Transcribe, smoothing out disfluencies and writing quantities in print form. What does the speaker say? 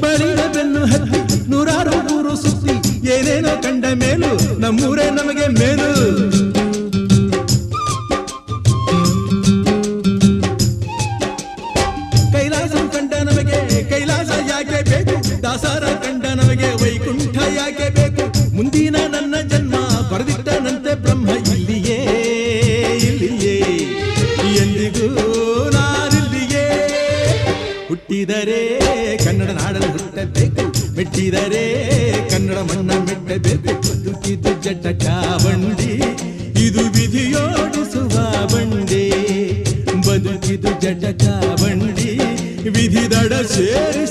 ಬಳಿದ ಬೆನ್ನು ಹತ್ತಿ ನೂರಾರು ಊರು ಸುತ್ತಿ ಏನೇನೋ ಕಂಡ ಮೇಲು ನಮ್ಮೂರೇ ನಮಗೆ ಮೇಲು. ಕೈಲಾಸ ಕಂಡ ನಮಗೆ ಕೈಲಾಸ ಯಾಕೆ ಬೇಕು, ದಾಸರ ಕಂಡ ನಮಗೆ ವೈಕುಂಠ ಯಾಕೆ ಬೇಕು. ಮುಂದಿನ ನನ್ನ ಜನ್ಮ ಬರೆದಿಟ್ಟನಂತೆ ಬ್ರಹ್ಮ ಇಲ್ಲಿಯೇ ಇಲ್ಲಿಯೇ ಎಂದಿಗೂ ನಾನಿಲ್ಲಿಯೇ. ಹುಟ್ಟಿದರೆ ಕನ್ನಡ ನಾಡಲು ಹುಟ್ಟಬೇಕು, ಮೆಟ್ಟಿದರೆ ಕನ್ನಡ ಮಣ್ಣ ಮೆಟ್ಟಬೇಕು. ಬದುಕಿದು ಜಟಕ ಬಂಡಿ, ಇದು ವಿಧಿಯೋಡಿಸುವ ಬಂಡಿ. ಬದುಕಿದು ಜಟಕ ಬಂಡಿ, ವಿಧಿ ದಡ ಸೇರಿ